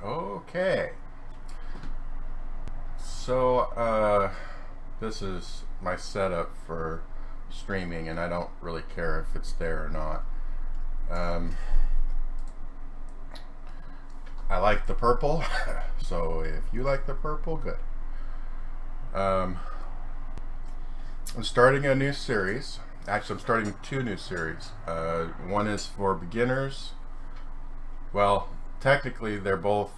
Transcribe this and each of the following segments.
Okay. So, this is my setup for streaming, and I don't really care if it's there or not. I like the purple, so if you like the purple, good. I'm starting a new series. Actually, I'm starting 2 new series. One is for beginners. Well, technically they're both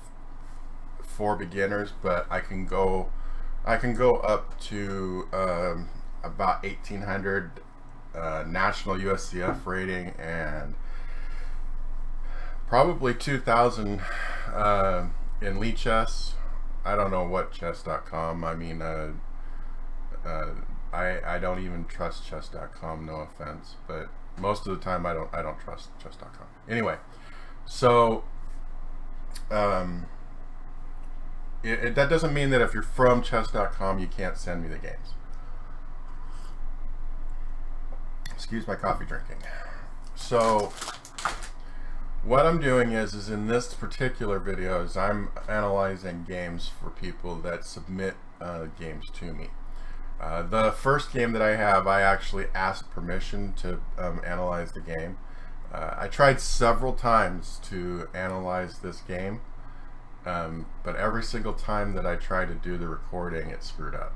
for beginners, but I can go up to about 1800 national USCF rating and probably 2000 in Lee Chess. I don't know what chess.com. I mean, I don't even trust chess.com. No offense, but most of the time I don't trust chess.com. Anyway, so that doesn't mean that if you're from chess.com you can't send me the games. Excuse my coffee drinking. So what I'm doing is in this particular video is I'm analyzing games for people that submit games to me. The first game that I have, I actually asked permission to analyze the game. I tried several times to analyze this game, but every single time that I tried to do the recording, it screwed up.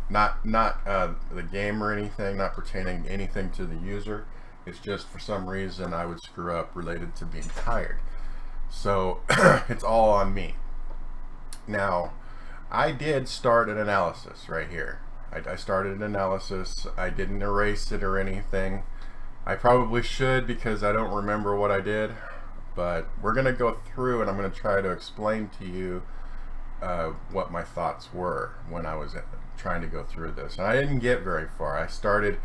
Not the game or anything, not pertaining anything to the user. It's just for some reason I would screw up related to being tired. So it's all on me. Now, I did start an analysis right here. I started an analysis. I didn't erase it or anything. I probably should because I don't remember what I did. But we're going to go through and I'm going to try to explain to you what my thoughts were when I was trying to go through this. And I didn't get very far. I started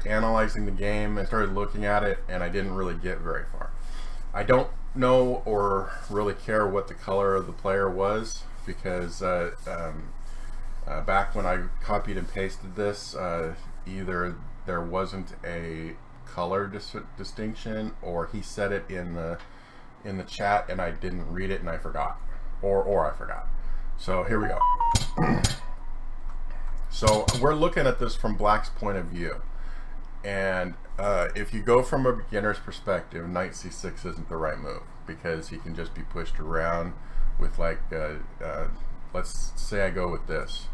analyzing the game, I started looking at it, and I didn't really get very far. I don't know or really care what the color of the player was because back when I copied and pasted this, either there wasn't a color distinction, or he said it in the chat and I didn't read it and I forgot, or I forgot. So here we go. So we're looking at this from Black's point of view, and if you go from a beginner's perspective, knight c6 isn't the right move because he can just be pushed around with like let's say I go with this.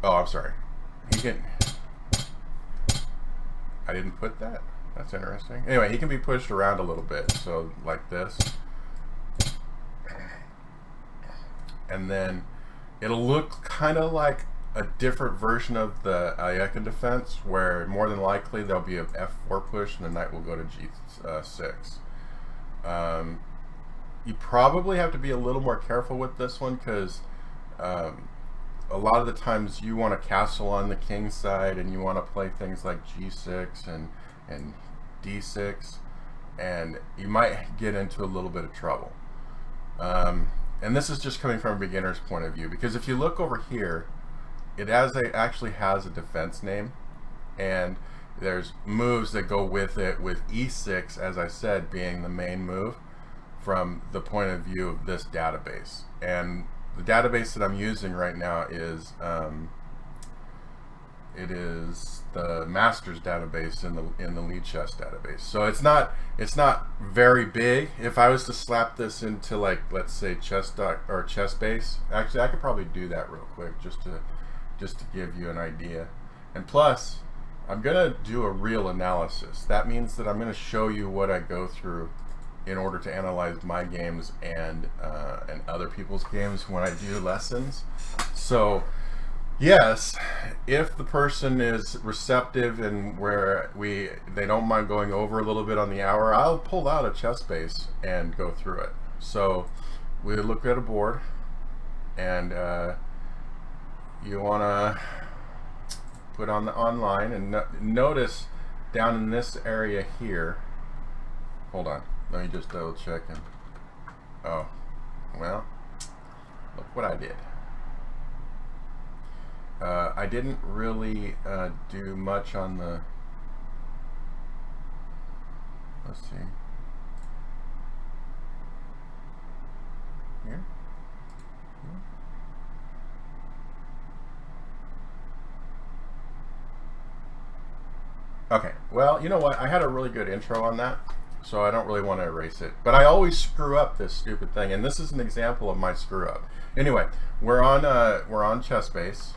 Oh, I'm sorry. He can. I didn't put that. That's interesting. Anyway, he can be pushed around a little bit, so like this, and then it'll look kind of like a different version of the Ayekan defense, where more than likely there'll be an f4 push and the knight will go to g6. You probably have to be a little more careful with this one because a lot of the times you want to castle on the king side and you want to play things like g6 and d6, and you might get into a little bit of trouble. And this is just coming from a beginner's point of view, because if you look over here, it actually has a defense name, and there's moves that go with it, with e6, as I said, being the main move from the point of view of this database. And the database that I'm using right now is it is the Masters database in the Lee Chess database. So it's not very big. If I was to slap this into, like, let's say ChessBase, actually I could probably do that real quick just to give you an idea. And plus, I'm gonna do a real analysis. That means that I'm gonna show you what I go through in order to analyze my games and other people's games when I do lessons. So yes, if the person is receptive and where they don't mind going over a little bit on the hour, I'll pull out a ChessBase and go through it. So we look at a board, and you want to put on the online, and notice down in this area here, hold on, let me just double check. And oh, well, look what I did. I didn't really do much on the, let's see, Here. Okay, well, you know what? I had a really good intro on that, so I don't really want to erase it. But I always screw up this stupid thing, and this is an example of my screw up. Anyway, we're on chess base.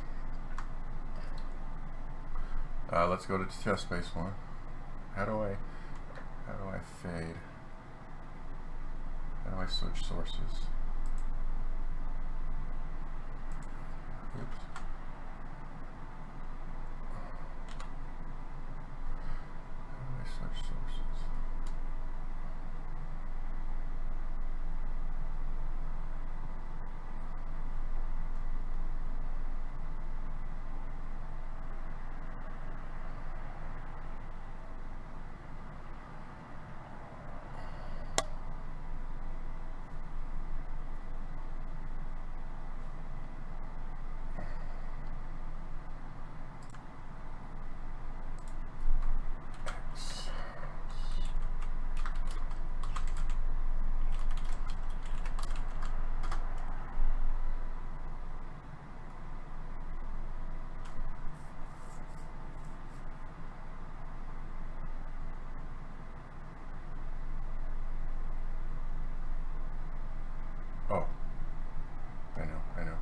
Let's go to chess base 1. How do I fade? How do I switch sources? Oops. How do I switch sources? Oh, I know.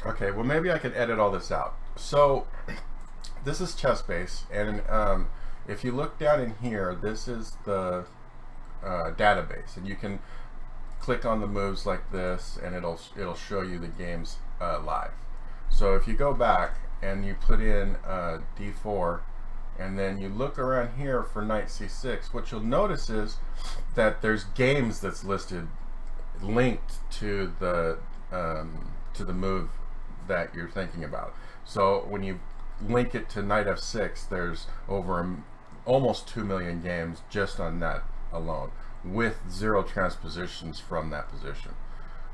Okay, well maybe I could edit all this out. So this is chess base, and if you look down in here, this is the database, and you can click on the moves like this, and it'll show you the games live. So if you go back and you put in d4, and then you look around here for knight c6, what you'll notice is that there's games that's listed linked to the move that you're thinking about. So when you link it to knight f6, there's over almost 2 million games just on that alone, with 0 transpositions from that position.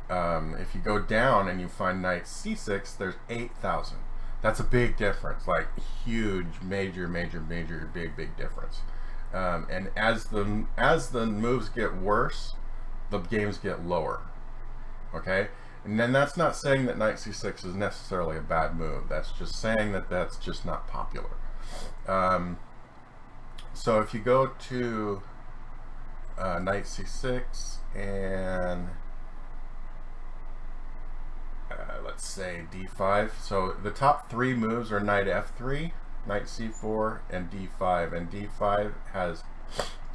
If you go down and you find knight c6, there's 8,000. That's a big difference, like huge, major, big difference. And as the moves get worse, the games get lower. Okay, and then that's not saying that knight c6 is necessarily a bad move. That's just saying that that's just not popular. So if you go to knight c6 and let's say d5. So the top 3 moves are knight f3, knight c4, and d5. And d5 has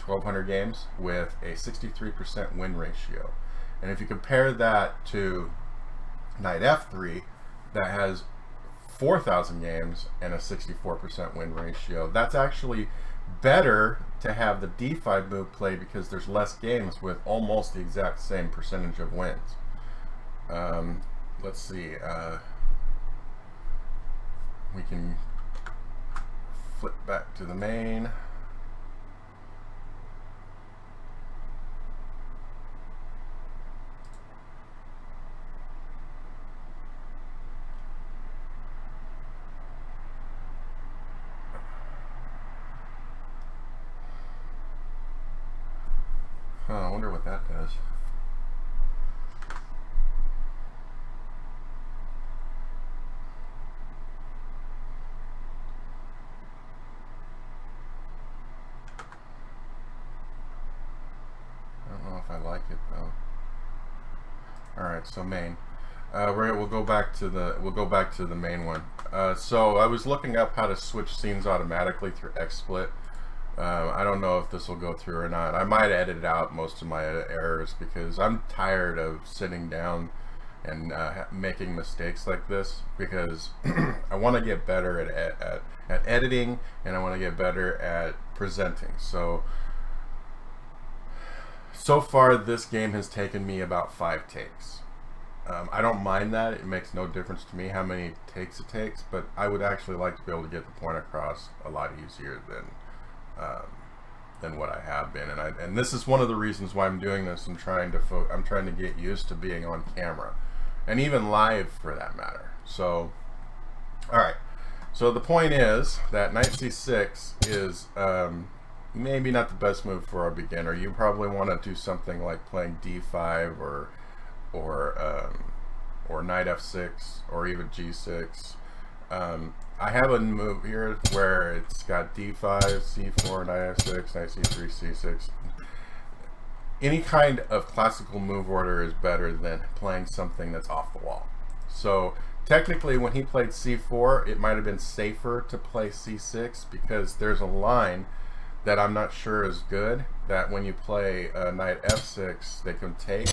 1,200 games with a 63% win ratio. And if you compare that to knight f3, that has 4,000 games and a 64% win ratio, that's actually better to have the d5 move played because there's less games with almost the exact same percentage of wins. Let's see, we can flip back to the main. I wonder what that does. I don't know if I like it though. All right, so main. We'll go back to the main one. So I was looking up how to switch scenes automatically through XSplit. I don't know if this will go through or not. I might edit out most of my errors because I'm tired of sitting down and making mistakes like this, because I want to get better at editing, and I want to get better at presenting. So far this game has taken me about 5 takes. I don't mind that. It makes no difference to me how many takes it takes, but I would actually like to be able to get the point across a lot easier than what I have been. And this is one of the reasons why I'm doing this. I'm trying to get used to being on camera, and even live for that matter. So, all right. So the point is that knight c6 is maybe not the best move for a beginner. You probably want to do something like playing d5 or knight f6 or even g6. I have a move here where it's got d5, c4, knight f6, knight c3, c6. Any kind of classical move order is better than playing something that's off the wall. So technically, when he played c4, it might have been safer to play c6, because there's a line that I'm not sure is good, that when you play knight f6, they can take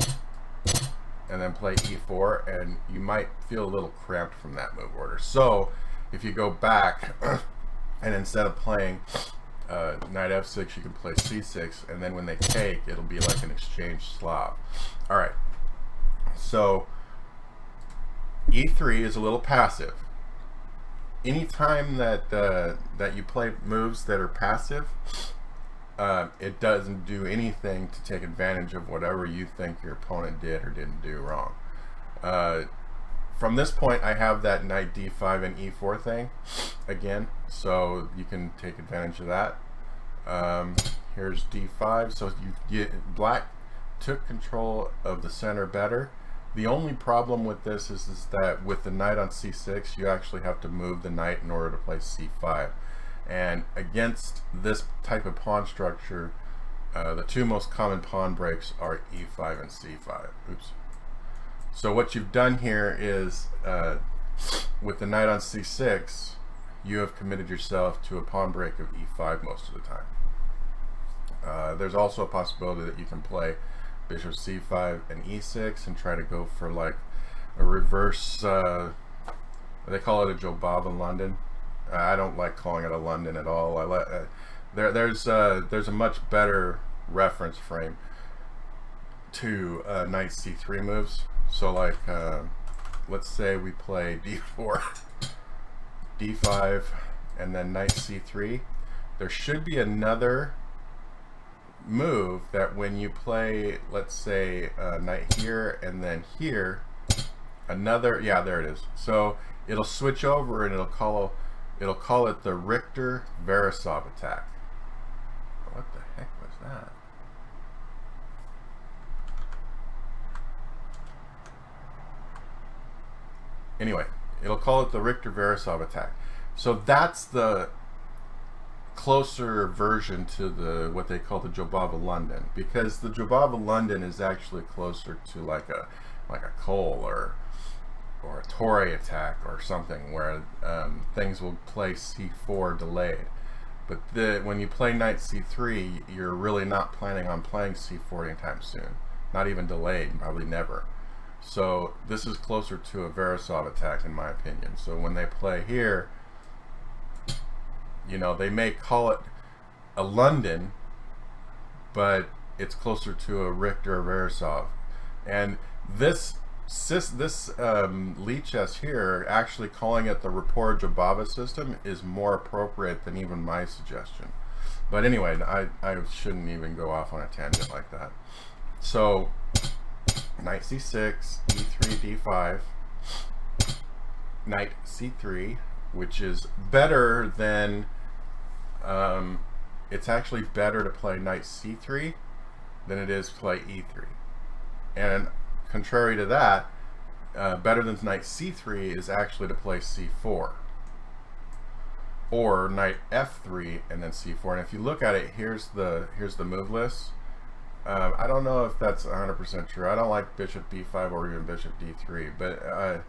and then play e4, and you might feel a little cramped from that move order. So if you go back and instead of playing knight f6, you can play c6, and then when they take, it'll be like an exchange Slav. All right, so e3 is a little passive. Anytime that that you play moves that are passive, it doesn't do anything to take advantage of whatever you think your opponent did or didn't do wrong. From this point, I have that knight d5 and e4 thing again, so you can take advantage of that. Here's d5, so black took control of the center better. The only problem with this is that with the knight on c6, you actually have to move the knight in order to play c5. And against this type of pawn structure, the 2 most common pawn breaks are e5 and c5. Oops. So what you've done here is, with the knight on c6, you have committed yourself to a pawn break of e5 most of the time. There's also a possibility that you can play bishop c5 and e6 and try to go for like a reverse, they call it a Jobava London. I don't like calling it a London at all. There's a much better reference frame to knight c3 moves. So like let's say we play d4, d5, and then knight c3. There should be another move that when you play, let's say knight here and then here, another, yeah, there it is. So it'll switch over and it'll call it the Richter-Veresov attack. What the heck was that? Anyway, it'll call it the Richter-Veresov attack. So that's the closer version to the what they call the Jobava London, because the Jobava London is actually closer to like a Cole or a Torre attack or something, where things will play c4 delayed. But when you play knight c3, you're really not planning on playing c4 anytime soon, not even delayed, probably never. So this is closer to a Veresov attack in my opinion. So when they play here, you know, they may call it a London, but it's closer to a Richter or Veresov. And this Lichess here, actually calling it the Rapport-Jobava system, is more appropriate than even my suggestion. But anyway, I shouldn't even go off on a tangent like that. So knight c6, e3, d5, knight c3, which is better than, it's actually better to play knight c3 than it is to play e3. And contrary to that, better than knight c3 is actually to play c4 or knight f3 and then c4. And if you look at it, here's the move list. I don't know if that's 100% true. I don't like bishop b5 or even bishop d3, but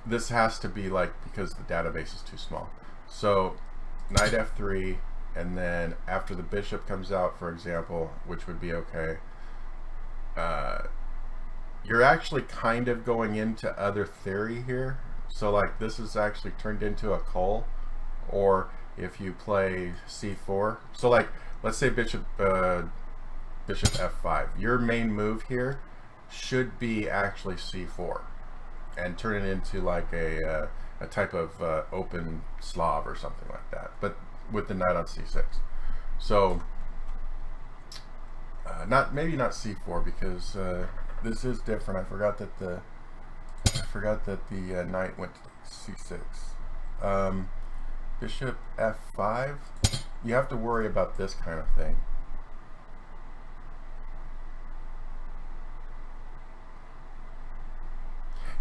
this has to be like, because the database is too small. So knight f3, and then after the bishop comes out, for example, which would be okay, you're actually kind of going into other theory here. So like this is actually turned into a cull, or if you play c4. So like let's say bishop f5. Your main move here should be actually c4, and turn it into like a type of open Slav or something like that, but with the knight on c6. So maybe not c4, because this is different. I forgot that the knight went to c6. Bishop f5. You have to worry about this kind of thing.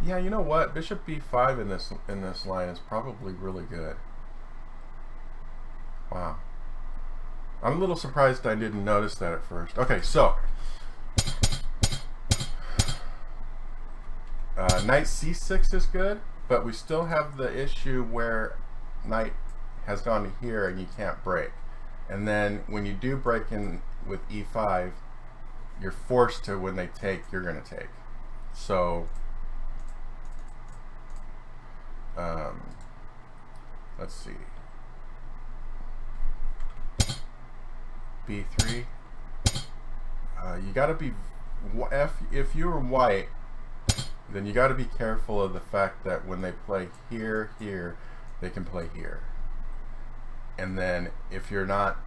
Yeah, you know what? Bishop b5 in this line is probably really good. Wow. I'm a little surprised I didn't notice that at first. Okay, so knight c6 is good, but we still have the issue where knight has gone to here and you can't break. And then when you do break in with e5, you're forced to, when they take, you're going to take. So let's see. b3. You got to be, if you're white, then you got to be careful of the fact that when they play here, they can play here. And then if you're not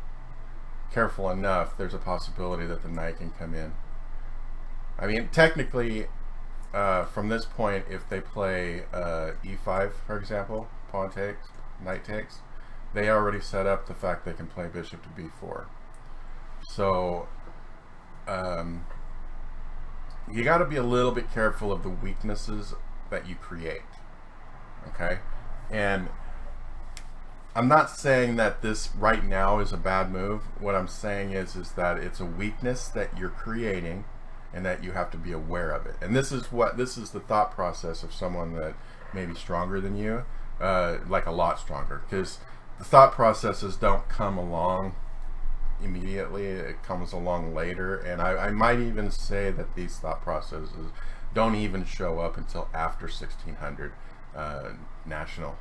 careful enough, there's a possibility that the knight can come in. I mean, technically, from this point, if they play e5, for example, pawn takes, knight takes, they already set up the fact they can play bishop to b4. So you got to be a little bit careful of the weaknesses that you create. Okay? And I'm not saying that this right now is a bad move. What I'm saying is that it's a weakness that you're creating, and that you have to be aware of it. And this is the thought process of someone that may be stronger than you, like a lot stronger, because the thought processes don't come along immediately. It comes along later, and I might even say that these thought processes don't even show up until after 1600 national.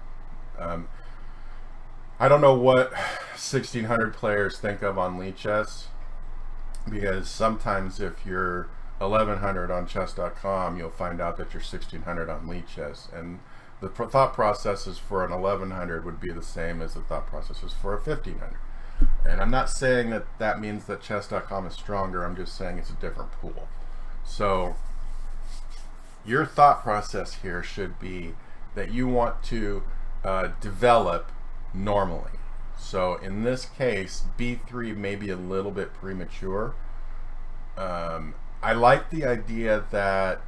I don't know what 1600 players think of on Lichess, because sometimes if you're 1100 on chess.com, you'll find out that you're 1600 on Lichess, and the thought processes for an 1100 would be the same as the thought processes for a 1500. And I'm not saying that that means that chess.com is stronger. I'm just saying it's a different pool. So your thought process here should be that you want to develop normally. So in this case, b3 may be a little bit premature. I like the idea that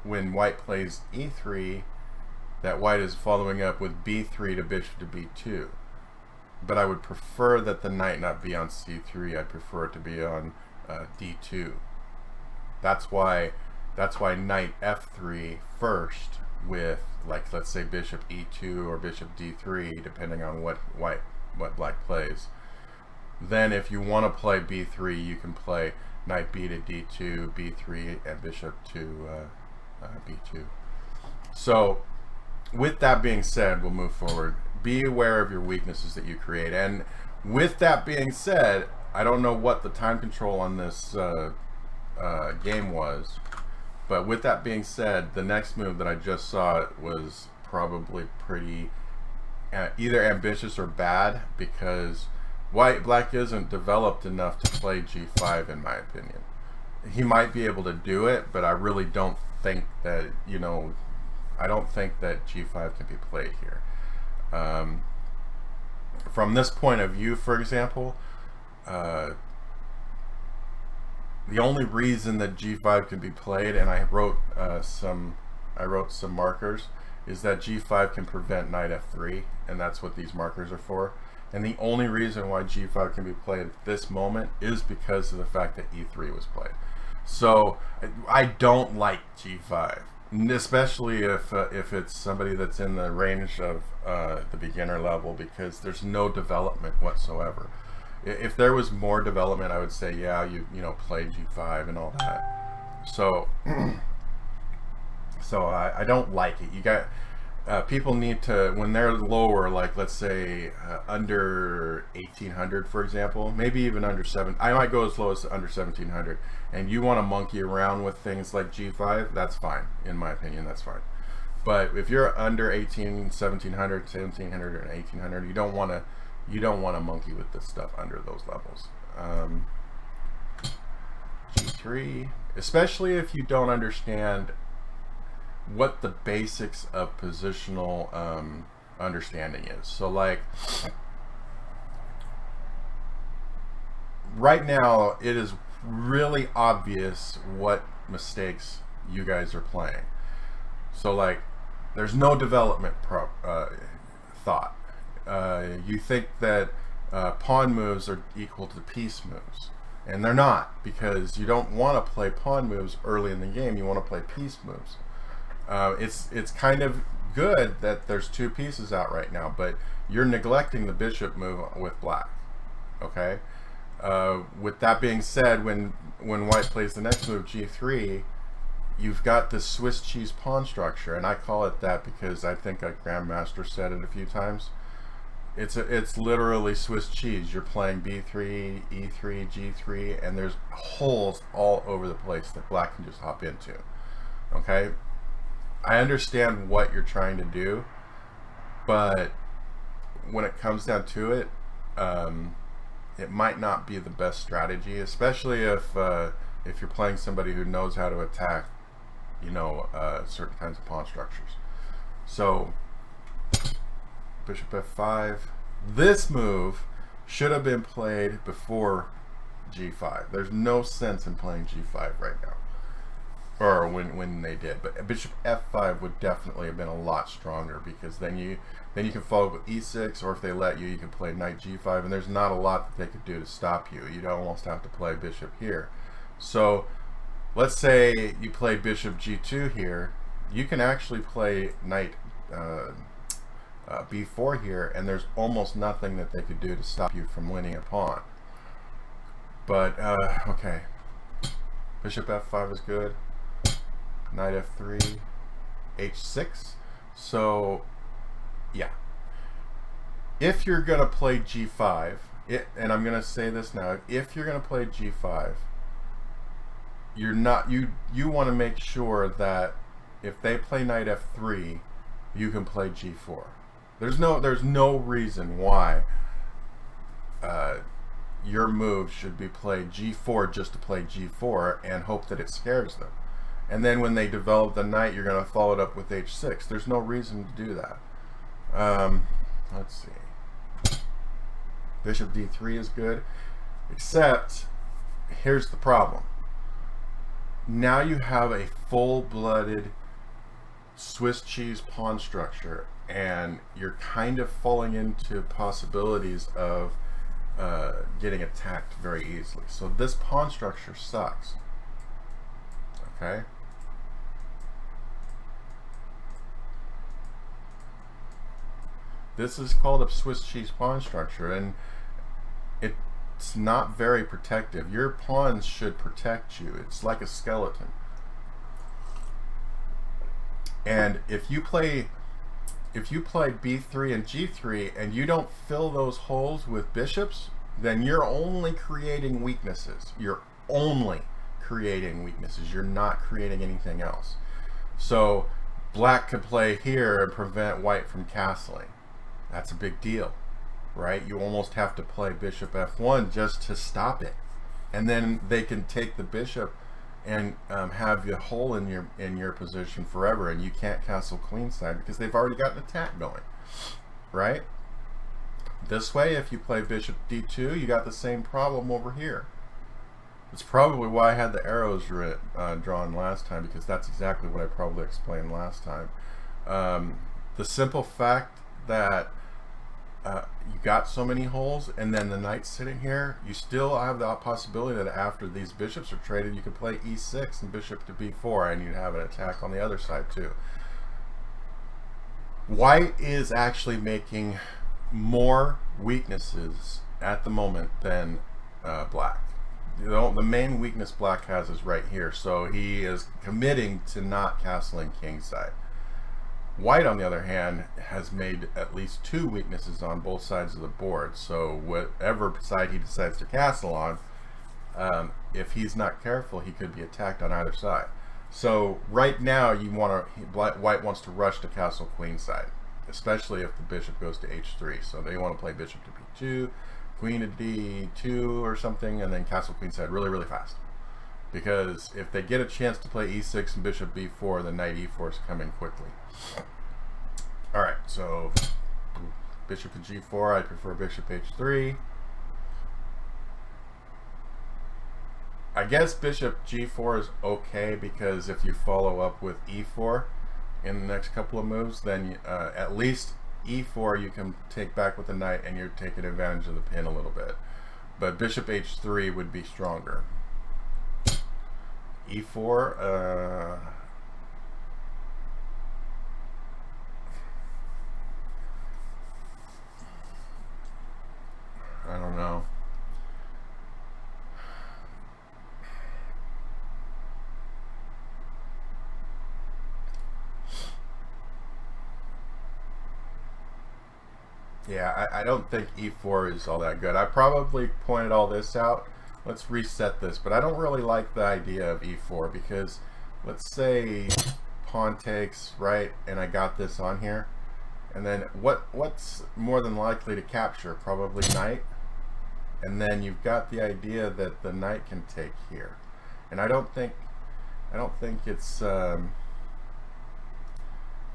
when white plays e3, that white is following up with b3 to bishop to b2. But I would prefer that the knight not be on c3. I prefer it to be on d2. That's why knight f3 first with, like, let's say bishop e2 or bishop d3, depending on what black plays. Then if you want to play b3, you can play knight b to d2, b3, and bishop to b2. So with that being said, we'll move forward. Be aware of your weaknesses that you create. And with that being said, I don't know what the time control on this game was, but with that being said, the next move that I just saw was probably pretty either ambitious or bad, because black isn't developed enough to play g5, in my opinion. He might be able to do it, but I really don't think that, I don't think that g5 can be played here. From this point of view, for example, the only reason that g5 can be played, and I wrote some markers, is that g5 can prevent knight f3, and that's what these markers are for. And the only reason why g5 can be played at this moment is because of the fact that e3 was played. So I don't like g5. Especially if it's somebody that's in the range of the beginner level, because there's no development whatsoever. If there was more development, I would say, yeah, you play g5 and all that. So So I don't like it. You got people need to, when they're lower, like let's say under 1800, for example, maybe even under 7. I might go as low as under 1700. And you want to monkey around with things like G5, that's fine. In my opinion, that's fine. But if you're under 1700, 1700, or 1800, you don't want to monkey with this stuff under those levels. G3, especially if you don't understand what the basics of positional understanding is. So like right now, it is really obvious what mistakes you guys are playing. So like there's no development thought. You think that pawn moves are equal to piece moves, and they're not, because you don't want to play pawn moves early in the game. You want to play piece moves. It's kind of good that there's 2 pieces out right now, but you're neglecting the bishop move with black. Okay. With that being said, when white plays the next move, G3, you've got this Swiss cheese pawn structure, and I call it that because I think a grandmaster said it a few times. It's literally Swiss cheese. You're playing B3, E3, G3, and there's holes all over the place that black can just hop into. Okay, I understand what you're trying to do, but when it comes down to it, it might not be the best strategy, especially if you're playing somebody who knows how to attack, you know, certain kinds of pawn structures. So bishop f5. This move should have been played before g5. There's no sense in playing g5 right now, or when they did. But bishop f5 would definitely have been a lot stronger, because then you can follow with e6, or if they let you, you can play knight g5, and there's not a lot that they could do to stop you. You'd almost have to play bishop here. So let's say you play bishop g2 here. You can actually play knight b4 here, and there's almost nothing that they could do to stop you from winning a pawn. But okay, bishop f5 is good. Knight f3, h6. So yeah, if you're gonna play g5, and I'm gonna say this now, if you're gonna play g5, you're not, you want to make sure that if they play knight f3, you can play g4. There's no reason why your move should be played g4 just to play g4 and hope that it scares them. And then when they develop the knight, you're going to follow it up with h6. There's no reason to do that. Let's see. Bishop d3 is good, except here's the problem. Now you have a full-blooded Swiss cheese pawn structure, and you're kind of falling into possibilities of getting attacked very easily. So this pawn structure sucks. Okay. This is called a Swiss cheese pawn structure, and it's not very protective. Your pawns should protect you. It's like a skeleton. And if you play b3 and g3 and you don't fill those holes with bishops, then you're only creating weaknesses. You're only creating weaknesses. You're not creating anything else. So black could play here and prevent white from castling. That's a big deal, right? You almost have to play bishop f1 just to stop it, and then they can take the bishop and have you hole in your position forever, and you can't castle queenside because they've already got an attack going, right? This way, if you play bishop d2, you got the same problem over here. It's probably why I had the arrows drawn last time, because that's exactly what I probably explained last time. The simple fact that you got so many holes, and then the knight's sitting here, you still have the possibility that after these bishops are traded, you could play e6 and bishop to b4, and you'd have an attack on the other side too. White is actually making more weaknesses at the moment than black. the main weakness black has is right here, so he is committing to not castling kingside. White, on the other hand, has made at least 2 weaknesses on both sides of the board, so whatever side he decides to castle on, if he's not careful, he could be attacked on either side. So right now, White wants to rush to castle queenside, especially if the bishop goes to h3. So they want to play bishop to b2, queen to d2 or something, and then castle queenside really, really fast. Because if they get a chance to play e6 and bishop b4, then knight e4 is coming quickly. All right, so bishop to g4. I prefer bishop h3. I guess bishop g4 is okay, because if you follow up with e4 in the next couple of moves, then at least e4 you can take back with the knight, and you're taking advantage of the pin a little bit. But bishop h3 would be stronger. e4, I don't know. Yeah, I don't think e4 is all that good. I probably pointed all this out. Let's reset this, but I don't really like the idea of e4, because let's say pawn takes, right, and I got this on here, and then what's more than likely to capture? Probably knight, and then you've got the idea that the knight can take here, and I don't think it's I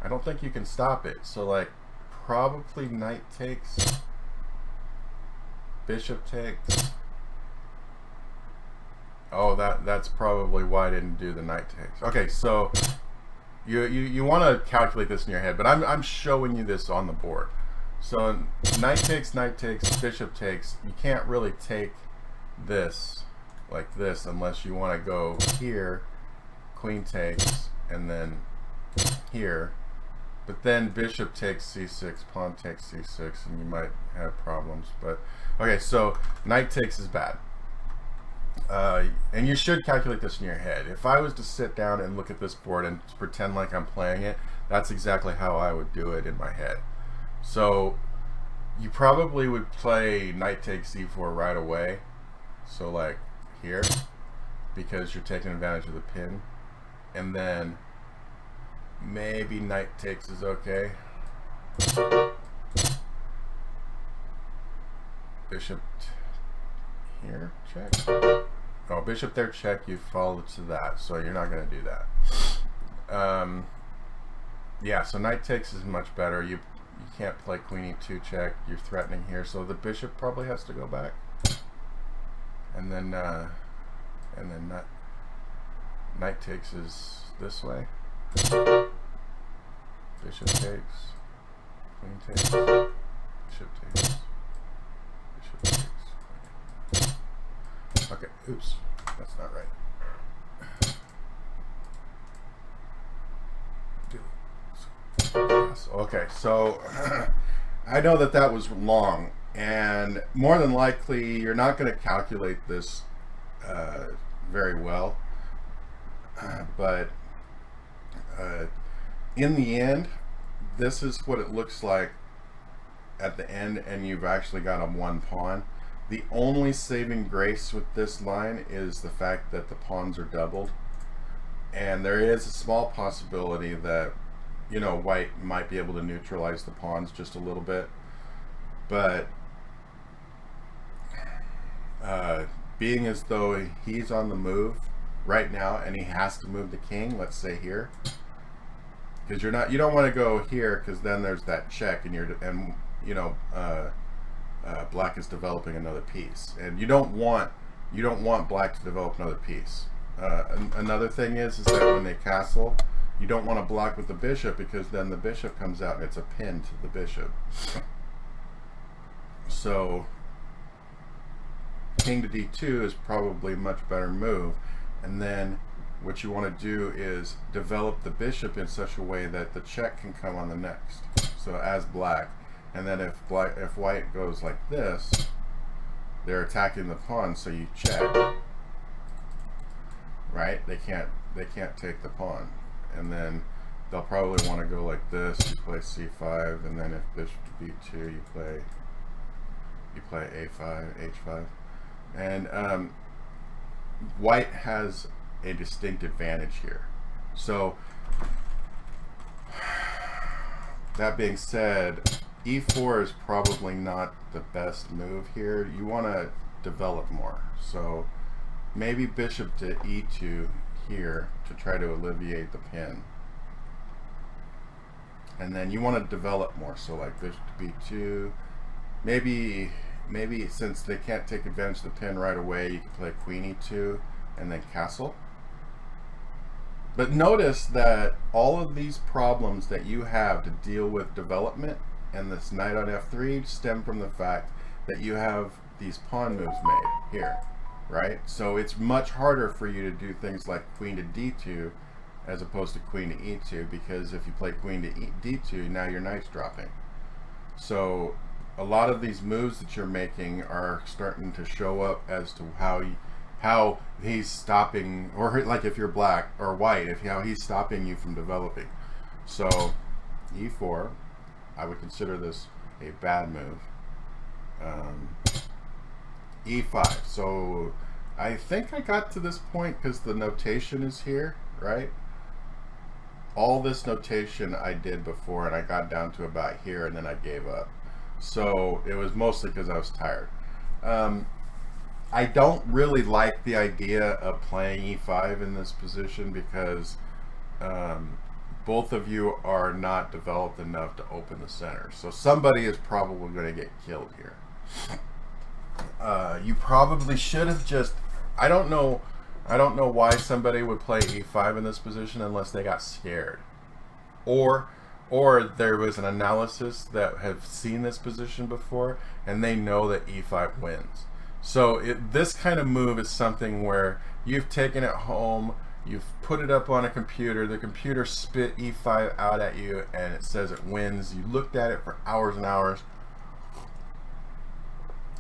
don't think you can stop it. So like probably knight takes, bishop takes. Oh, that's probably why I didn't do the knight takes. Okay, so you want to calculate this in your head, but I'm showing you this on the board. So knight takes, bishop takes. You can't really take this like this unless you want to go here, queen takes, and then here. But then bishop takes c6, pawn takes c6, and you might have problems. But okay, so knight takes is bad. And you should calculate this in your head. If I was to sit down and look at this board and pretend like I'm playing it, that's exactly how I would do it in my head. So you probably would play knight takes e4 right away. So like here, because you're taking advantage of the pin. And then maybe knight takes is okay. Bishop here, check. Oh, bishop there, check. You follow to that, so you're not going to do that. Yeah, so knight takes is much better. You can't play queen e2 check. You're threatening here, so the bishop probably has to go back. And then knight takes is this way. Bishop takes, queen takes, bishop takes, bishop takes. Okay, oops, that's not right. Okay, so I know that was long, and more than likely you're not going to calculate this very well, but in the end, this is what it looks like at the end, and you've actually got a 1 pawn. The only saving grace with this line is the fact that the pawns are doubled, and there is a small possibility that, you know, white might be able to neutralize the pawns just a little bit, but being as though he's on the move right now and he has to move the king, let's say here, because you don't want to go here, because then there's that check, and black is developing another piece, and you don't want black to develop another piece. Another thing is that when they castle, you don't want to block with the bishop, because then the bishop comes out and it's a pin to the bishop. So king to d2 is probably a much better move, and then what you want to do is develop the bishop in such a way that the check can come on the next, so as black. And then if white goes like this, they're attacking the pawn, so you check, right? They can't take the pawn, and then they'll probably want to go like this. You play c5, and then if bishop to b2, you play a5, h5, and white has a distinct advantage here. So that being said, e4 is probably not the best move here. You want to develop more. So maybe bishop to e2 here to try to alleviate the pin. And then you want to develop more. So like bishop to b2. Maybe since they can't take advantage of the pin right away, you can play queen e2 and then castle. But notice that all of these problems that you have to deal with development and this knight on f3 stem from the fact that you have these pawn moves made here, right? So it's much harder for you to do things like queen to d2 as opposed to queen to e2, because if you play queen to d2, now your knight's dropping. So a lot of these moves that you're making are starting to show up as to how he's stopping, or like if you're black or white, how he's stopping you from developing. So e4, I would consider this a bad move. e5. So I think I got to this point because the notation is here, right? All this notation I did before, and I got down to about here, and then I gave up. So it was mostly because I was tired. I don't really like the idea of playing e5 in this position because both of you are not developed enough to open the center. So somebody is probably going to get killed here. You probably should have just, I don't know why somebody would play e5 in this position unless they got scared. Or there was an analysis that have seen this position before and they know that e5 wins. So this kind of move is something where you've taken it home, you've put it up on a computer, the computer spit e5 out at you and it says it wins. You looked at it for hours and hours.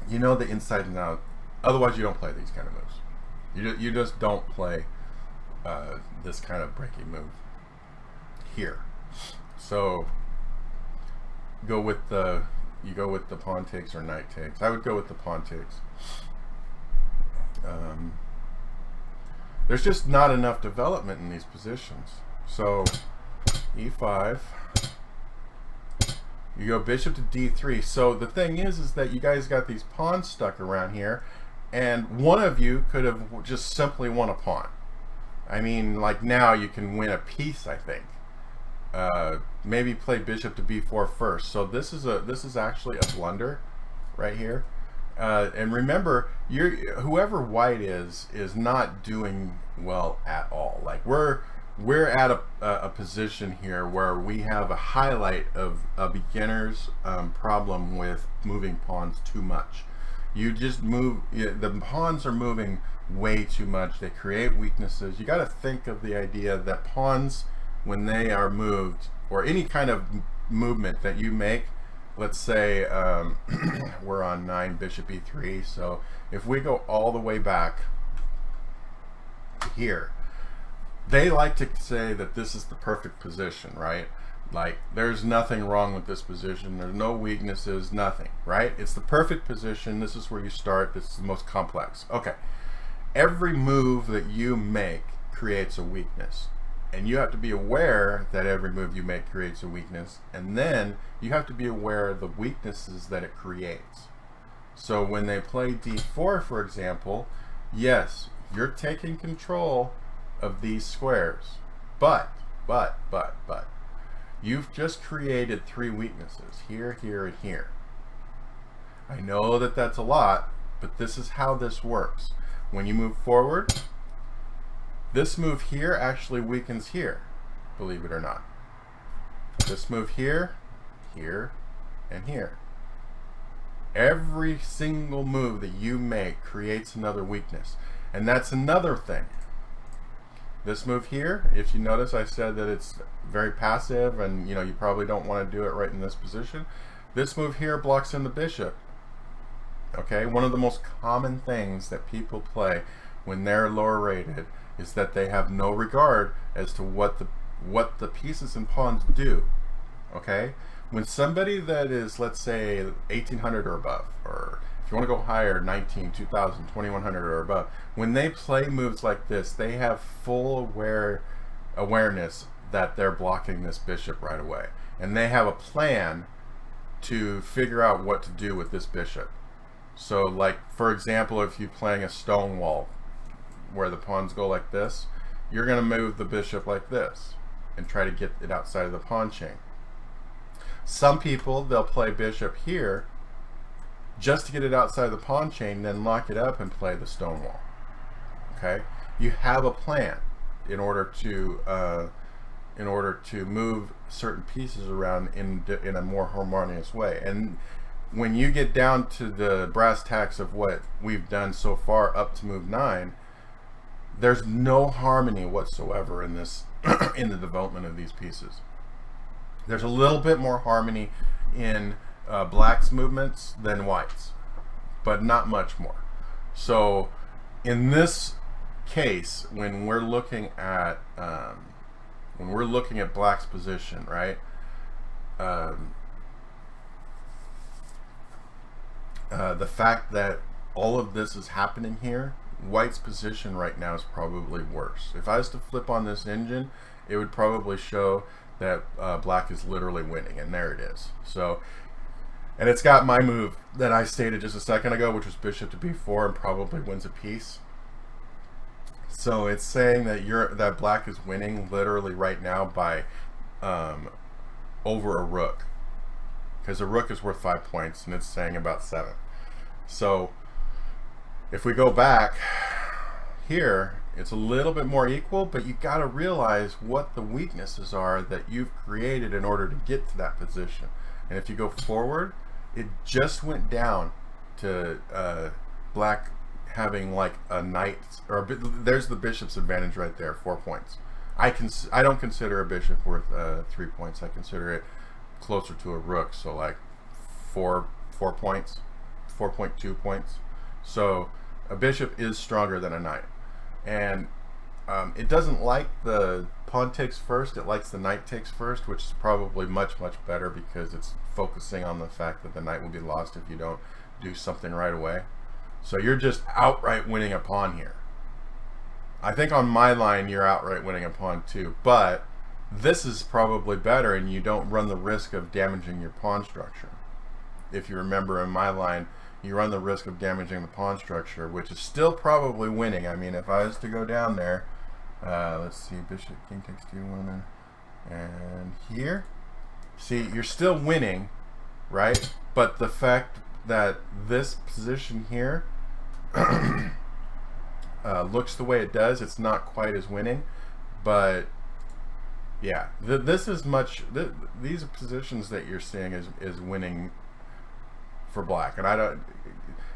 You know the inside and out. Otherwise you don't play these kind of moves. You just don't play this kind of breaking move here. So you go with the pawn takes or knight takes. I would go with the pawn takes. There's just not enough development in these positions. So e5, you go bishop to d3. So the thing is that you guys got these pawns stuck around here, and one of you could have just simply won a pawn. I mean, like now you can win a piece, I think. Maybe play bishop to b4 first. So this is actually a blunder right here. And remember, whoever white is not doing well at all. Like we're at a position here where we have a highlight of a beginner's problem with moving pawns too much. You just move, the pawns are moving way too much. They create weaknesses. You got to think of the idea that pawns, when they are moved, or any kind of movement that you make, let's say we're on 9 bishop e3, so if we go all the way back here, they like to say that this is the perfect position, right? Like there's nothing wrong with this position, there's no weaknesses, nothing, right? It's the perfect position. This is where you start. This is the most complex. Okay, every move that you make creates a weakness. And you have to be aware that every move you make creates a weakness, and then you have to be aware of the weaknesses that it creates. So when they play d4, for example, yes, you're taking control of these squares, but you've just created 3 weaknesses, here, here, and here. I know that that's a lot, but this is how this works. When you move forward, this move here actually weakens here, believe it or not. This move here, here, and here. Every single move that you make creates another weakness. And that's another thing. This move here, if you notice, I said that it's very passive and you probably don't want to do it right in this position. This move here blocks in the bishop. Okay, one of the most common things that people play when they're lower rated is that they have no regard as to what the pieces and pawns do. Okay, when somebody that is, let's say, 1800 or above, or if you want to go higher, 19, 2000, 2100 or above, when they play moves like this, they have full awareness that they're blocking this bishop right away, and they have a plan to figure out what to do with this bishop. So, like, for example, if you're playing a stone wall where the pawns go like this, you're going to move the bishop like this and try to get it outside of the pawn chain. Some people, they'll play bishop here just to get it outside the pawn chain, then lock it up and play the stone wall. Okay, you have a plan in order to move certain pieces around in a more harmonious way. And when you get down to the brass tacks of what we've done so far up to move 9, there's no harmony whatsoever in this in the development of these pieces. There's a little bit more harmony in black's movements than white's, but not much more. So in this case, when we're looking at black's position, right? The fact that all of this is happening here, white's position right now is probably worse. If I was to flip on this engine, it would probably show that black is literally winning, and there it is. So, and it's got my move that I stated just a second ago, which was bishop to b4, and probably wins a piece. So it's saying that black is winning literally right now by over a rook, because a rook is worth 5 points, and it's saying about 7. So if we go back here, it's a little bit more equal, but you got to realize what the weaknesses are that you've created in order to get to that position. And if you go forward, it just went down to black having like a knight, or there's the bishop's advantage right there, 4 points. I don't consider a bishop worth 3 points. I consider it closer to a rook, so like 4 points, 4.2 points. So a bishop is stronger than a knight, and it doesn't like the pawn takes first, it likes the knight takes first, which is probably much better, because it's focusing on the fact that the knight will be lost if you don't do something right away. So you're just outright winning a pawn here. I think on my line you're outright winning a pawn too, but this is probably better, and you don't run the risk of damaging your pawn structure. If you remember, in my line, you run the risk of damaging the pawn structure, which is still probably winning. I mean, if I was to go down there, let's see, bishop, king takes d1, and here, see, you're still winning, right? But the fact that this position here looks the way it does, it's not quite as winning. But yeah, this is much, these positions that you're seeing is winning for black, and I don't.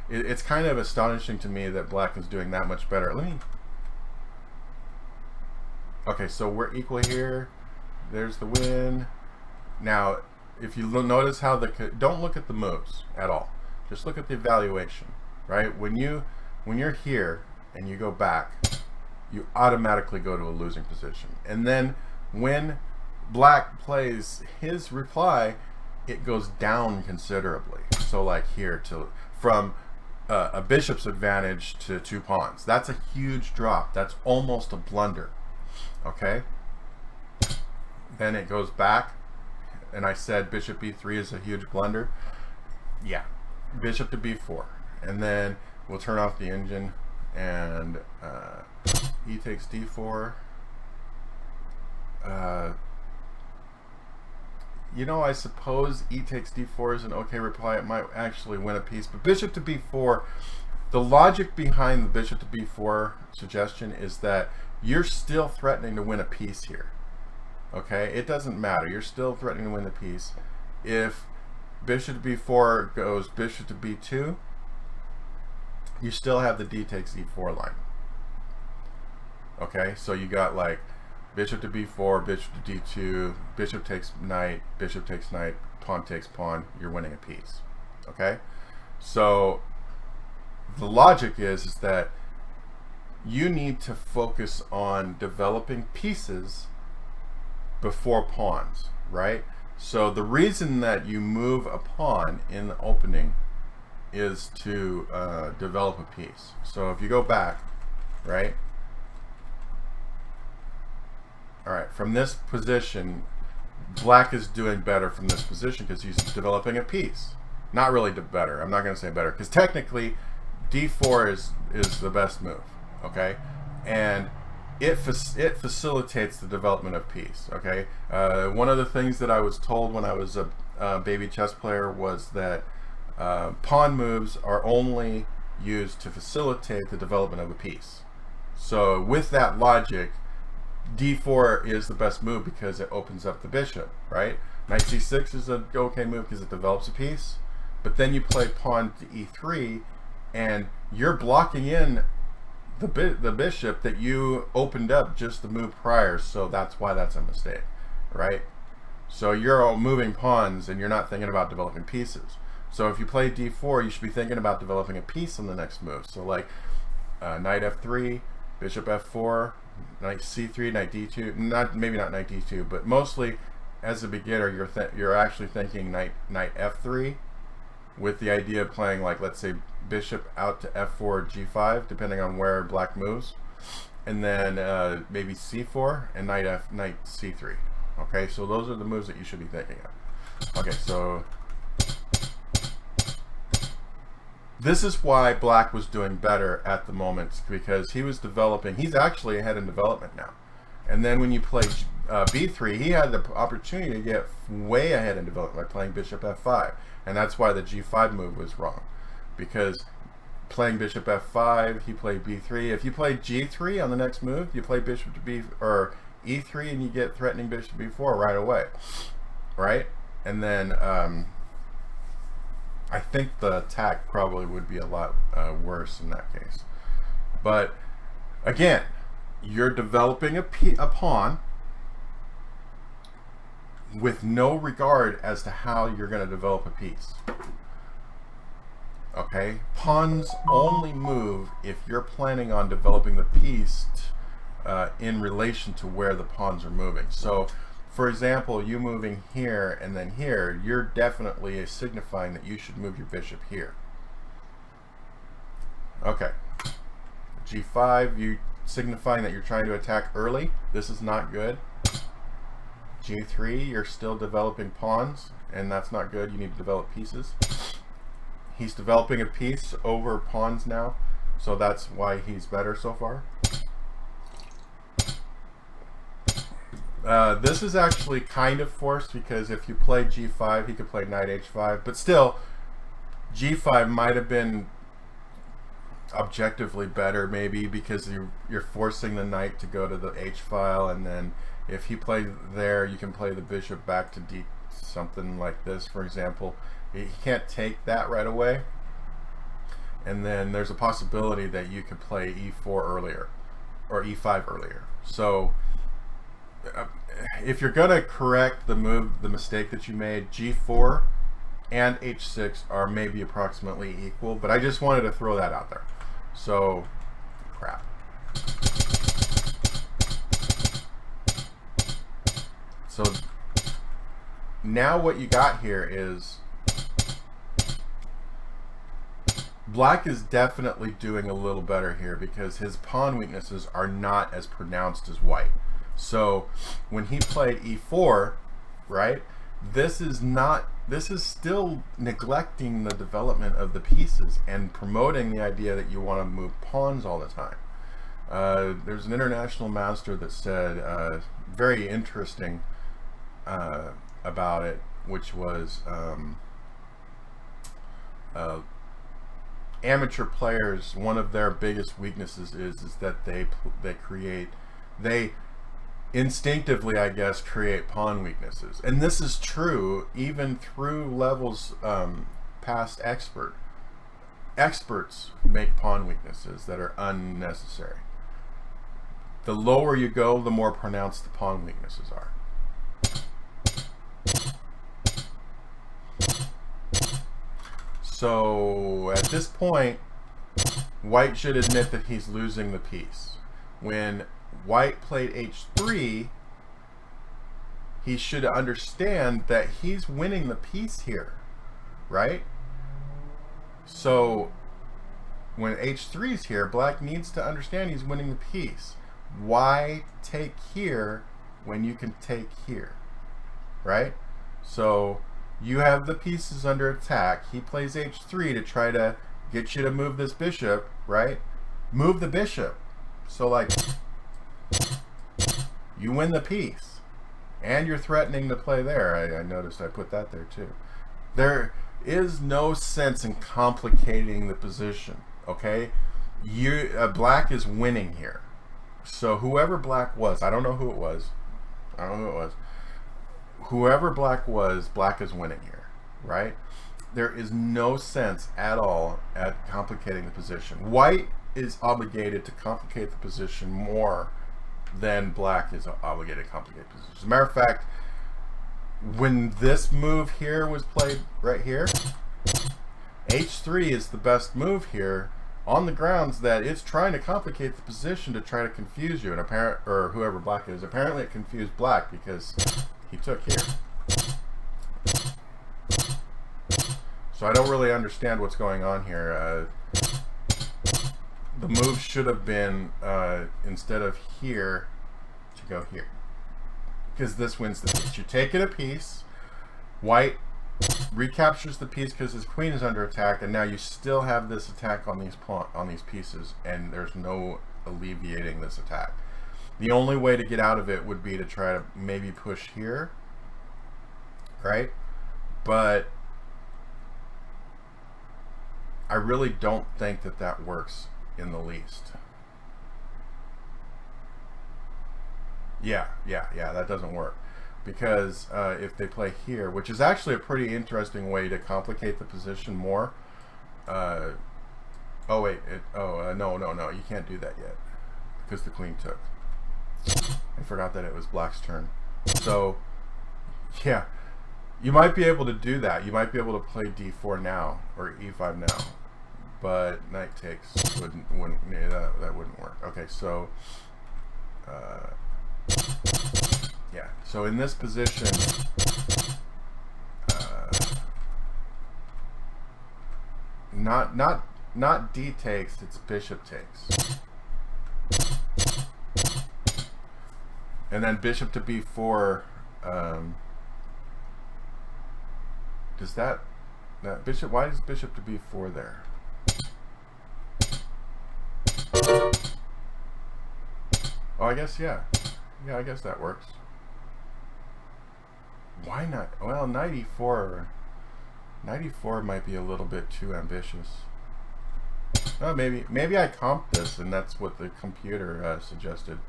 It's kind of astonishing to me that black is doing that much better. Okay, so we're equal here. There's the win. Now, if you notice how don't look at the moves at all. Just look at the evaluation, right? When you're here and you go back, you automatically go to a losing position. And then when black plays his reply, it goes down considerably. So like here, from a bishop's advantage to 2 pawns. That's a huge drop. That's almost a blunder. Okay? Then it goes back, and I said bishop b3 is a huge blunder. Yeah. Bishop to b4. And then we'll turn off the engine, and e takes d4. You know, I suppose e takes d4 is an okay reply. It might actually win a piece. But bishop to b4, the logic behind the bishop to b4 suggestion is that you're still threatening to win a piece here. Okay? It doesn't matter. You're still threatening to win the piece. If bishop to b4 goes bishop to b2, you still have the d takes e4 line. Okay? So you got like bishop to b4, bishop to d2, bishop takes knight, pawn takes pawn, you're winning a piece. Okay? So the logic is that you need to focus on developing pieces before pawns, right? So the reason that you move a pawn in the opening is to develop a piece. So if you go back, right? All right, from this position, black is doing better from this position because he's developing a piece. Not really better. I'm not going to say better because technically d4 is the best move, okay? And it facilitates the development of piece, okay? One of the things that I was told when I was a baby chess player was that pawn moves are only used to facilitate the development of a piece. So with that logic, d4 is the best move because it opens up the bishop, right? Knight c6 is an okay move because it develops a piece, but then you play pawn to e3 and you're blocking in the bishop that you opened up just the move prior, so that's why that's a mistake, right? So you're all moving pawns and you're not thinking about developing pieces. So if you play d4, you should be thinking about developing a piece on the next move. So like knight f3, bishop f4, knight c3, knight d2, maybe not knight d2, but mostly as a beginner you're actually thinking knight f3 with the idea of playing, like, let's say bishop out to f4 g5 depending on where black moves, and then maybe c4 and knight c3. Okay, so those are the moves that you should be thinking of. Okay, so this is why black was doing better at the moment, because he was developing. He's actually ahead in development now. And then when you play b3, he had the opportunity to get way ahead in development by playing bishop f5. And that's why the g5 move was wrong. Because playing bishop f5, he played b3. If you play g3 on the next move, you play bishop to b or e3 and you get threatening bishop to b4 right away. Right? And then I think the attack probably would be a lot worse in that case. But again, you're developing a pawn with no regard as to how you're going to develop a piece. Okay? Pawns only move if you're planning on developing the piece in relation to where the pawns are moving. So, for example, you moving here and then here, you're definitely signifying that you should move your bishop here. Okay. G5, you signifying that you're trying to attack early. This is not good. G3, you're still developing pawns, and that's not good. You need to develop pieces. He's developing a piece over pawns now, so that's why he's better so far. This is actually kind of forced, because if you play G5, he could play knight H5, but still, G5 might have been objectively better, maybe, because you're forcing the knight to go to the H file, and then if he played there, you can play the bishop back to D, something like this, for example. He can't take that right away, and then there's a possibility that you could play E4 earlier, or E5 earlier. So if you're going to correct the mistake that you made, G4 and H6 are maybe approximately equal, but I just wanted to throw that out there. So, crap. So now what you got here is black is definitely doing a little better here, because his pawn weaknesses are not as pronounced as white. So when he played E4, right, this is still neglecting the development of the pieces and promoting the idea that you want to move pawns all the time. There's an international master that said very interesting about it, which was amateur players, one of their biggest weaknesses is that they instinctively, I guess, create pawn weaknesses. And this is true even through levels past expert. Experts make pawn weaknesses that are unnecessary. The lower you go, the more pronounced the pawn weaknesses are. So at this point, white should admit that he's losing the piece. When white played h3, he should understand that he's winning the piece here, right? So when h3 is here, black needs to understand he's winning the piece. Why take here when you can take here, right? So you have the pieces under attack. He plays h3 to try to get you to move this bishop, right? Move the bishop. So like, you win the piece. And you're threatening to play there. I noticed I put that there too. There is no sense in complicating the position, okay? Black is winning here. So whoever black was, I don't know who it was. I don't know who it was. Whoever black was, black is winning here, right? There is no sense at all at complicating the position. White is obligated to complicate the position more than black is obligated to complicate the position. As a matter of fact, when this move here was played right here, h3 is the best move here on the grounds that it's trying to complicate the position to try to confuse you, and or whoever black is. Apparently it confused black because he took here. So I don't really understand what's going on here. The move should have been, instead of here, to go here. Because this wins the piece. You take it a piece, white recaptures the piece because his queen is under attack, and now you still have this attack on these pieces, and there's no alleviating this attack. The only way to get out of it would be to try to maybe push here, right? But I really don't think that that works in the least. Yeah, that doesn't work. Because if they play here, which is actually a pretty interesting way to complicate the position more. Oh wait, no, you can't do that yet. Because the queen took. I forgot that it was black's turn. So, yeah, you might be able to do that. You might be able to play d4 now, or e5 now. But knight takes that wouldn't work. Okay, so yeah. So in this position, not d takes. It's bishop takes, and then bishop to b4. Does that bishop? Why is bishop to b4 there? Oh, I guess, yeah. Yeah, I guess that works. Why not? Well, knight e4 might be a little bit too ambitious. Oh, maybe I comped this, and that's what the computer suggested.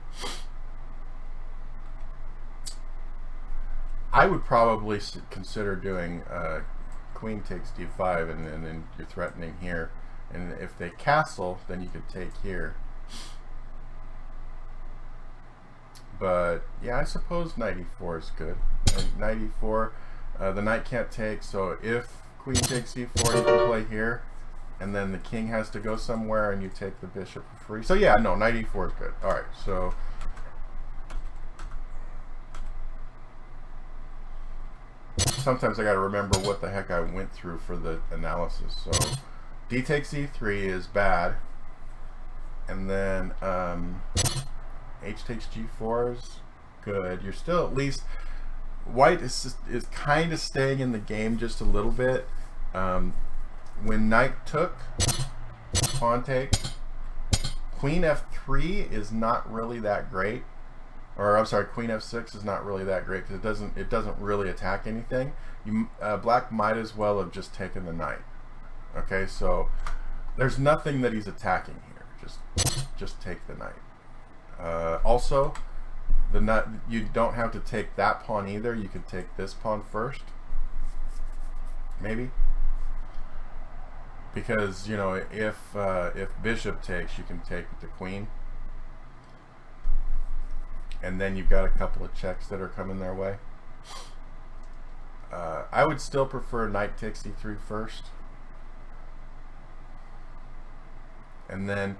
I would probably consider doing queen takes d5, and then you're threatening here. And if they castle, then you could take here. But yeah, I suppose knight e4 is good. And knight e4, the knight can't take, so if queen takes e4, you can play here, and then the king has to go somewhere, and you take the bishop for free. So yeah, no, knight e4 is good. All right, so sometimes I got to remember what the heck I went through for the analysis. So d takes e3 is bad, and then h takes g4 is good. You're still at least, white is kind of staying in the game just a little bit. When knight took, pawn takes, queen f3 is not really that great. Or I'm sorry, queen f6 is not really that great because it doesn't really attack anything. Black might as well have just taken the knight. Okay, so there's nothing that he's attacking here. Just take the knight. Also, you don't have to take that pawn either. You could take this pawn first, maybe, because you know if bishop takes, you can take the queen, and then you've got a couple of checks that are coming their way. I would still prefer knight takes e3 first, And then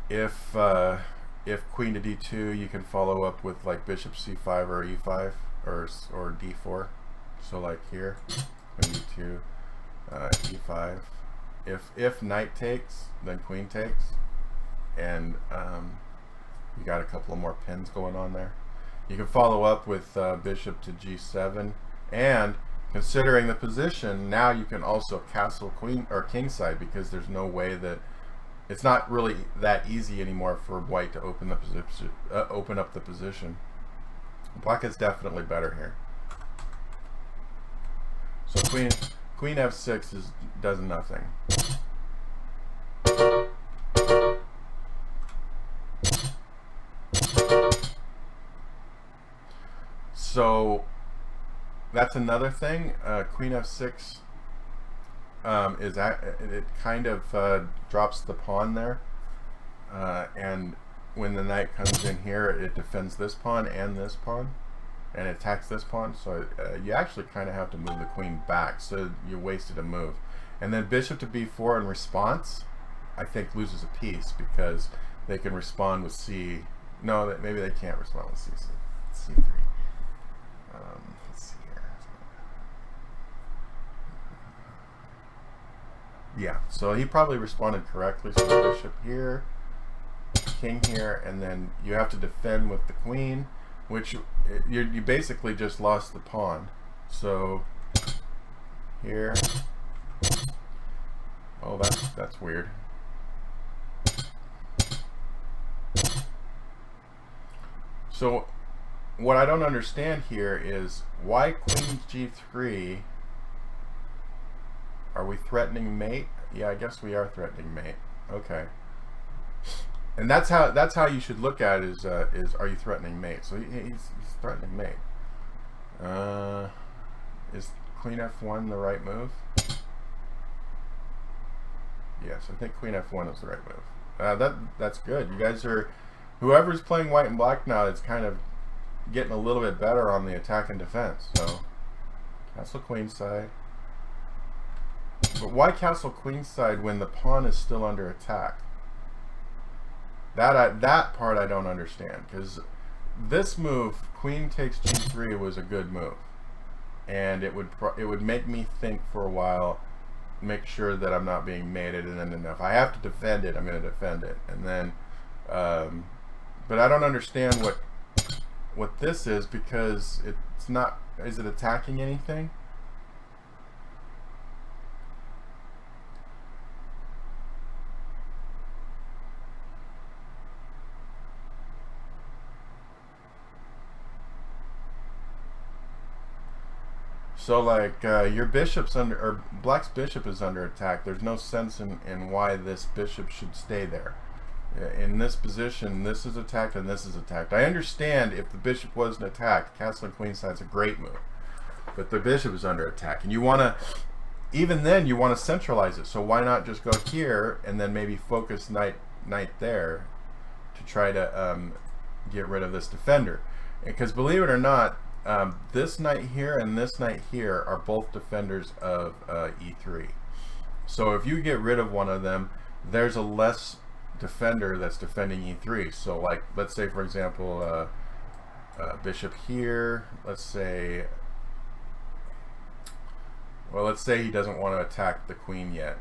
if queen to d2, you can follow up with like bishop c5 or e5 or d4. So like here, d2, e5. If knight takes, then queen takes, and you got a couple of more pins going on there. You can follow up with bishop to g7, and considering the position, now you can also castle queen or king side, because there's no way that it's not really that easy anymore for white to open the position, open up the position. Black is definitely better here. So queen f6 does nothing. So that's another thing. Queen f6 it kind of drops the pawn there, and when the knight comes in here, it defends this pawn and attacks this pawn. So you actually kind of have to move the queen back. So you wasted a move. And then bishop to b4 in response, I think loses a piece, because they can respond with c. No, maybe they can't respond with c3. Let's see here. Yeah, so he probably responded correctly. So bishop here, king here, and then you have to defend with the queen, which you basically just lost the pawn. So here, oh, that's weird. So what I don't understand here is why queen g3. Are we threatening mate? Yeah, I guess we are threatening mate. Okay. And that's how you should look at it, is are you threatening mate? So he's threatening mate. Is queen f1 the right move? Yes, I think queen f1 is the right move. That's good. You guys are, whoever's playing white and black now, it's kind of getting a little bit better on the attack and defense. So castle queenside. But why castle queenside when the pawn is still under attack? That part I don't understand, because this move, queen takes g3, was a good move, and it would make me think for a while, make sure that I'm not being mated, and then if I have to defend it, I'm going to defend it, and then but I don't understand what this is, because it's not. Is it attacking anything? So like your bishop's under, or black's bishop is under attack. There's no sense in why this bishop should stay there. In this position, this is attacked and this is attacked. I understand if the bishop wasn't attacked, castling queenside's a great move. But the bishop is under attack, and you want to, even then, you want to centralize it. So why not just go here and then maybe focus knight there to try to get rid of this defender? Because believe it or not, this knight here and this knight here are both defenders of e3. So if you get rid of one of them, there's a less defender that's defending e3. So like, let's say for example, bishop here, let's say, well, let's say he doesn't want to attack the queen yet,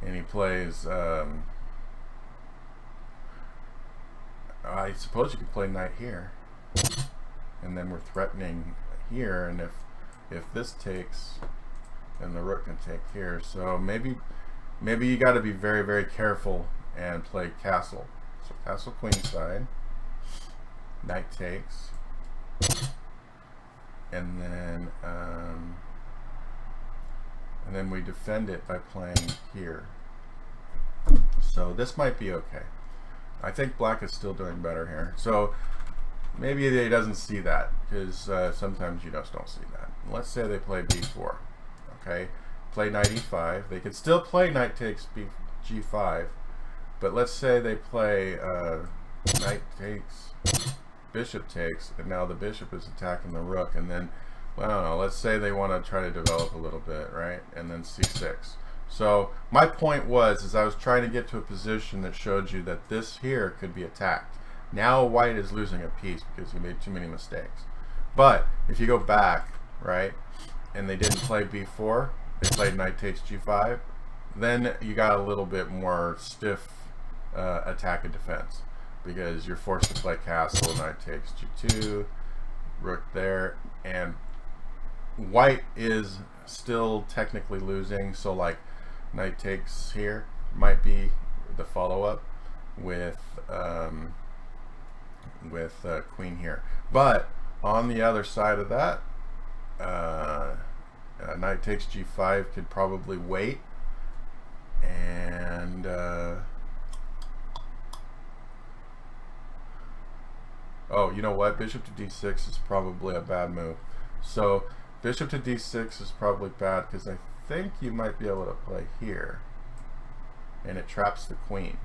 and he plays, I suppose you could play knight here, and then we're threatening here, and if this takes, then the rook can take here. So maybe you got to be very, very careful and play castle. So castle queenside, knight takes, and then we defend it by playing here. So this might be okay. I think black is still doing better here. So maybe he doesn't see that, because sometimes you just don't see that. Let's say they play b4. Okay, play knight e5. They could still play knight takes g5, but let's say they play knight takes, bishop takes, and now the bishop is attacking the rook, and then, well, I don't know, let's say they want to try to develop a little bit, right? And then c6. So my point was, is I was trying to get to a position that showed you that this here could be attacked. Now white is losing a piece because he made too many mistakes. But if you go back, right, and they didn't play b4, they played knight takes g5, then you got a little bit more stiff attack and defense, because you're forced to play castle, knight takes g2, rook there, and white is still technically losing, so like knight takes here might be the follow-up with queen here. But on the other side of that, knight takes g5 could probably wait, and oh, you know what? Bishop to d6 is probably a bad move. So bishop to d6 is probably bad because I think you might be able to play here, and it traps the queen.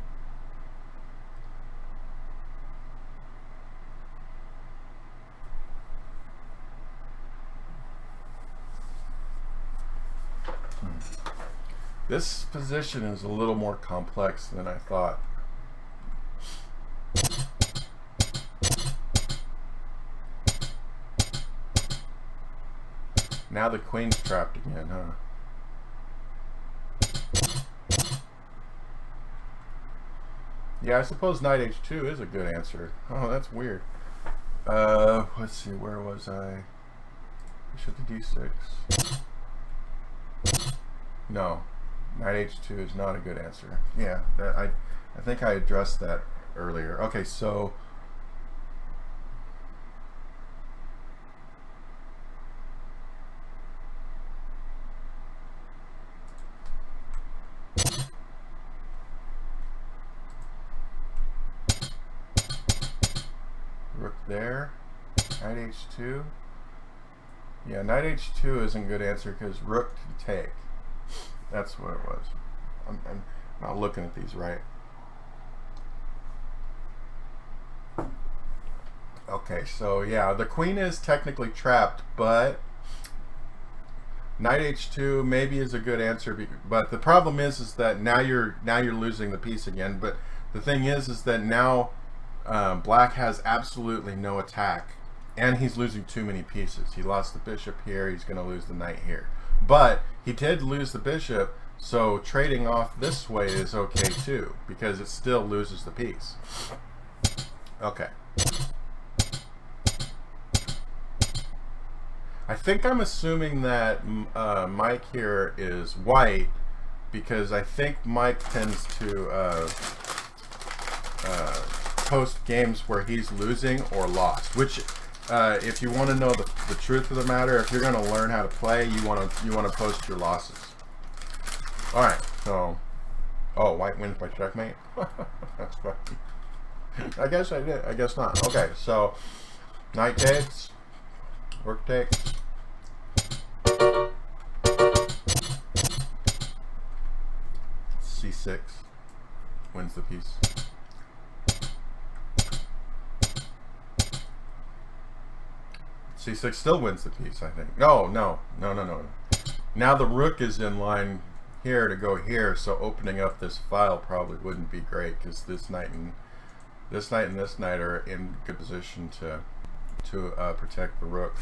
This position is a little more complex than I thought. Now the queen's trapped again, huh? Yeah, I suppose knight h2 is a good answer. Oh, that's weird. Let's see, where was I? Bishop to d6. No, knight h2 is not a good answer. Yeah, I think I addressed that earlier. Okay, so rook there, knight h2. Yeah, knight h2 isn't a good answer because rook can take. That's what it was. I'm not looking at these right. Okay, so yeah, the queen is technically trapped, but knight h2 maybe is a good answer. But the problem is that now you're losing the piece again. But the thing is that now black has absolutely no attack, and he's losing too many pieces. He lost the bishop here. He's going to lose the knight here. But he did lose the bishop, so trading off this way is okay too, because it still loses the piece. Okay. I think I'm assuming that Mike here is white, because I think Mike tends to post games where he's losing or lost, which if you want to know the truth of the matter, if you're going to learn how to play, you want to post your losses. All right, so white wins by checkmate. That's funny. I guess I did. I guess not. Okay, so knight takes, rook takes. C6 wins the piece. C6 still wins the piece, I think. No. Now the rook is in line here to go here, so opening up this file probably wouldn't be great, because this knight and this knight are in good position to protect the rook.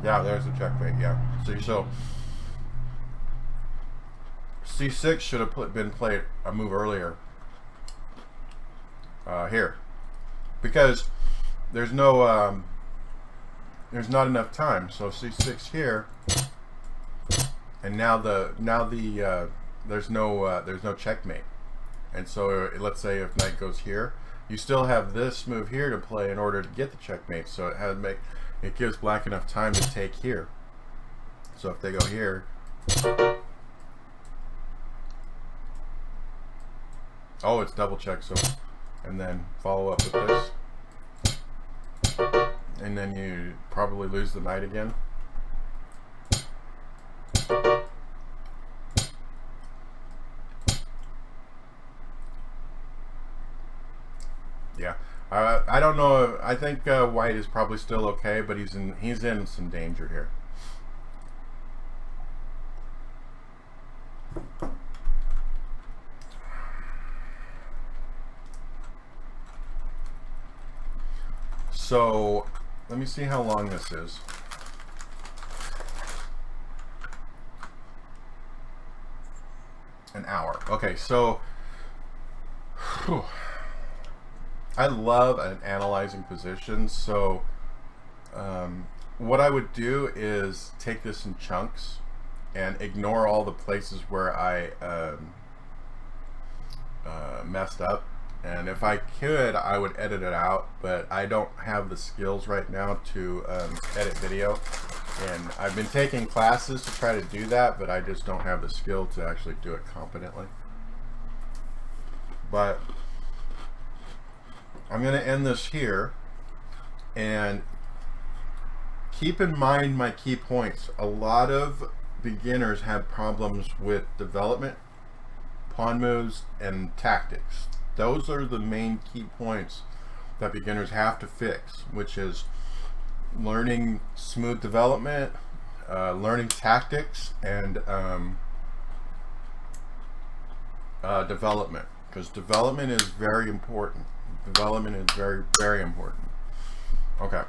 Yeah, there's the checkmate. Yeah. See, so C6 should have been played a move earlier here, because there's no there's not enough time. So C6 here, and now there's no checkmate. And so let's say if knight goes here, you still have this move here to play in order to get the checkmate. So it gives black enough time to take here. So if they go here, oh, it's double check. So, and then follow up with this, and then you probably lose the knight again. Yeah, I don't know. I think white is probably still okay, but he's in some danger here. So let me see how long this is. An hour. Okay, so whew, I love an analyzing position. So what I would do is take this in chunks and ignore all the places where I messed up. And if I could, I would edit it out, but I don't have the skills right now to edit video. And I've been taking classes to try to do that, but I just don't have the skill to actually do it competently. But I'm going to end this here, and keep in mind my key points. A lot of beginners have problems with development, pawn moves, and tactics. Those are the main key points that beginners have to fix, which is learning smooth development, learning tactics, and development, because development is very important. Development is very, very important. Okay.